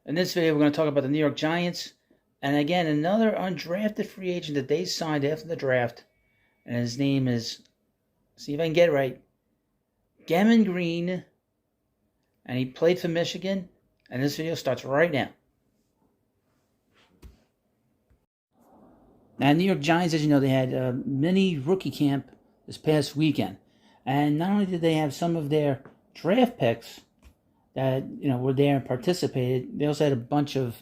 In this video, we're going to talk about the New York Giants. And again, another undrafted free agent that they signed after the draft. And his name is, see if I can get it right, Gemon Green. And he played for Michigan. And this video starts right now. Now, New York Giants, as you know, they had a mini rookie camp this past weekend. And not only did they have some of their draft picks that were there and participated, they also had a bunch of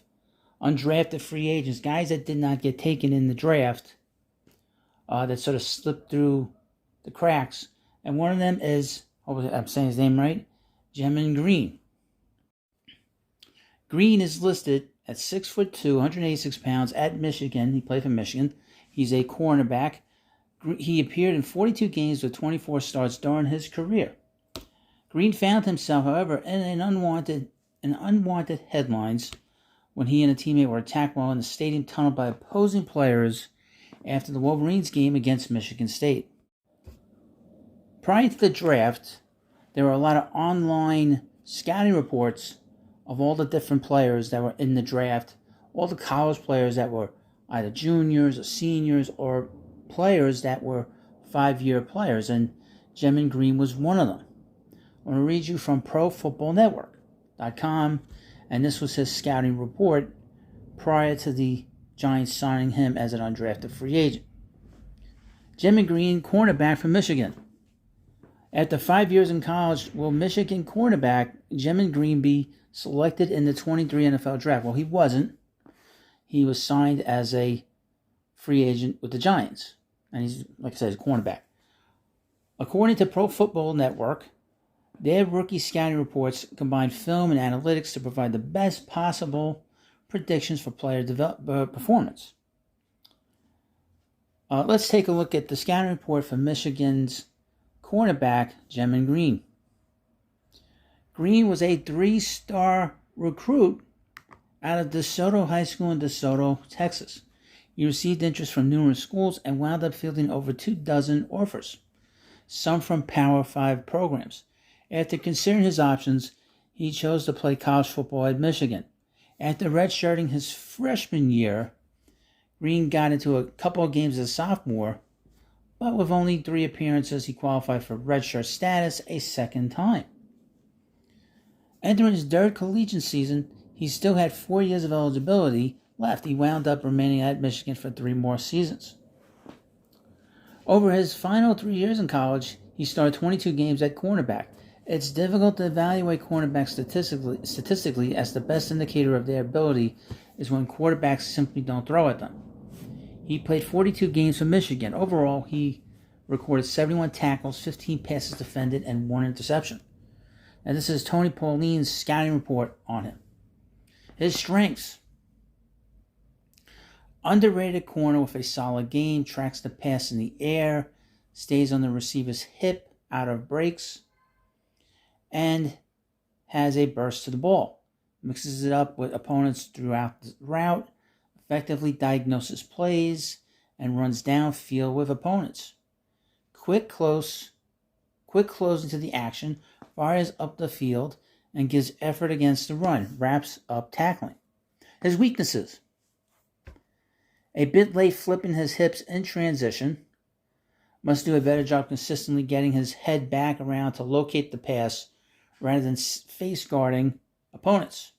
undrafted free agents, guys that did not get taken in the draft, that sort of slipped through the cracks. And one of them is, I'm saying his name right, Gemon Green. Green is listed at 6'2", 186 pounds at Michigan. He played for Michigan. He's a cornerback. He appeared in 42 games with 24 starts during his career. Green found himself, however, in unwanted headlines when he and a teammate were attacked while in the stadium tunnel by opposing players after the Wolverines game against Michigan State. Prior to the draft, there were a lot of online scouting reports of all the different players that were in the draft, all the college players that were either juniors or seniors or players that were 5-year players, and Gemon Green was one of them. I'm going to read you from ProFootballNetwork.com, and this was his scouting report prior to the Giants signing him as an undrafted free agent. Gemon Green, cornerback from Michigan. After 5 years in college, will Michigan cornerback Gemon Green be selected in the 23 NFL draft? Well, he wasn't. He was signed as a free agent with the Giants. And he's, like I said, a cornerback. According to Pro Football Network, their rookie scouting reports combine film and analytics to provide the best possible predictions for player performance. Let's take a look at the scouting report for Michigan's cornerback, Gemon Green. Green was a 3-star recruit out of DeSoto High School in DeSoto, Texas. He received interest from numerous schools and wound up fielding over 24 offers, some from Power 5 programs. After considering his options, he chose to play college football at Michigan. After redshirting his freshman year, Green got into a couple of games as a sophomore, but with only 3 appearances, he qualified for redshirt status a second time. Entering his third collegiate season, he still had 4 years of eligibility left. He wound up remaining at Michigan for 3 more seasons. Over his final 3 years in college, he started 22 games at cornerback. It's difficult to evaluate cornerbacks statistically, as the best indicator of their ability is when quarterbacks simply don't throw at them. He played 42 games for Michigan. Overall, he recorded 71 tackles, 15 passes defended, and 1 interception. Now, this is Tony Pauline's scouting report on him. His strengths: underrated corner with a solid game, tracks the pass in the air, stays on the receiver's hip out of breaks, and has a burst to the ball. Mixes it up with opponents throughout the route, effectively diagnoses plays, and runs downfield with opponents. Quick closing to the action, fires up the field, and gives effort against the run, wraps up tackling. His weaknesses: a bit late flipping his hips in transition, must do a better job consistently getting his head back around to locate the pass rather than face guarding opponents.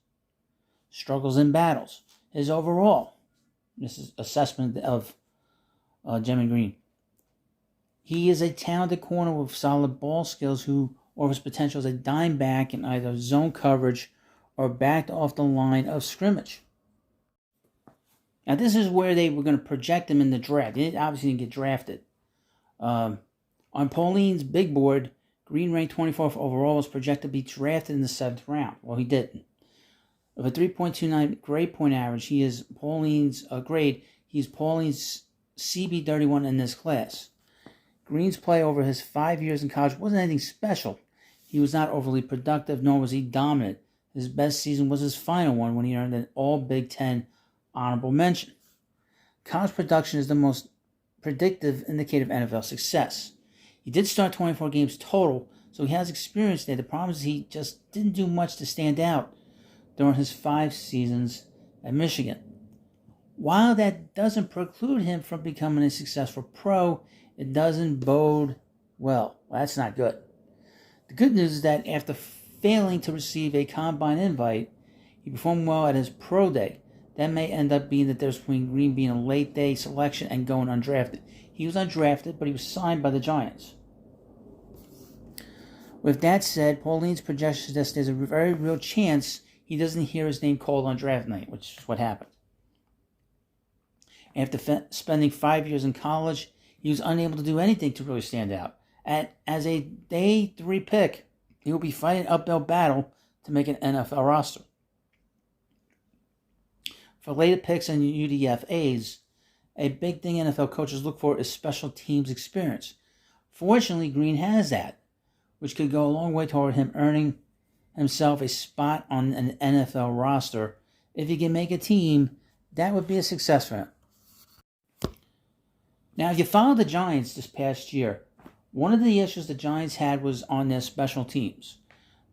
Struggles in battles. His overall, this is assessment of Gemon Green. He is a talented corner with solid ball skills who offers potential as a dime back in either zone coverage or backed off the line of scrimmage. Now, this is where they were going to project him in the draft. He obviously didn't get drafted. On Pauline's big board, Green ranked 24th overall, was projected to be drafted in the 7th round. Well, he didn't. With a 3.29 grade point average, he is Pauline's grade. He's Pauline's CB 31 in this class. Green's play over his 5 years in college wasn't anything special. He was not overly productive, nor was he dominant. His best season was his final one when he earned an All Big Ten honorable mention. College production is the most predictive indicator of NFL success. He did start 24 games total, so he has experience there. The problem is he just didn't do much to stand out during his 5 seasons at Michigan. While that doesn't preclude him from becoming a successful pro, it doesn't bode well. That's not good. The good news is that after failing to receive a combine invite, he performed well at his pro day. That may end up being the difference between Green being a late day selection and going undrafted. He was undrafted, but he was signed by the Giants. With that said, Pauline's projection suggests there's a very real chance he doesn't hear his name called on draft night, which is what happened. After spending 5 years in college, he was unable to do anything to really stand out. As a day 3 pick, he will be fighting an uphill battle to make an NFL roster. For later picks and UDFAs, a big thing NFL coaches look for is special teams experience. Fortunately, Green has that, which could go a long way toward him earning himself a spot on an NFL roster. If he can make a team, that would be a success for him. Now, if you follow the Giants this past year, one of the issues the Giants had was on their special teams.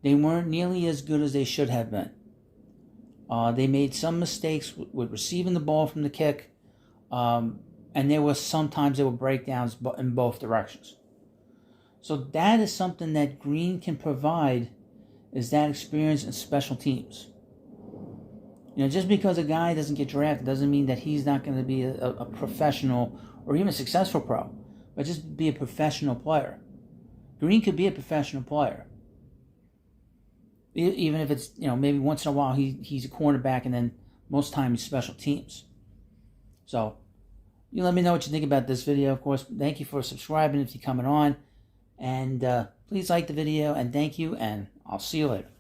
They weren't nearly as good as they should have been. They made some mistakes with receiving the ball from the kick, and sometimes there were breakdowns in both directions. So that is something that Green can provide, is that experience in special teams. Just because a guy doesn't get drafted doesn't mean that he's not going to be a professional or even a successful pro, but just be a professional player. Green could be a professional player. Even if it's, maybe once in a while he's a cornerback and then most times he's special teams. So, you let me know what you think about this video. Of course, thank you for subscribing if you're coming on. And please like the video, and thank you, and I'll see you later.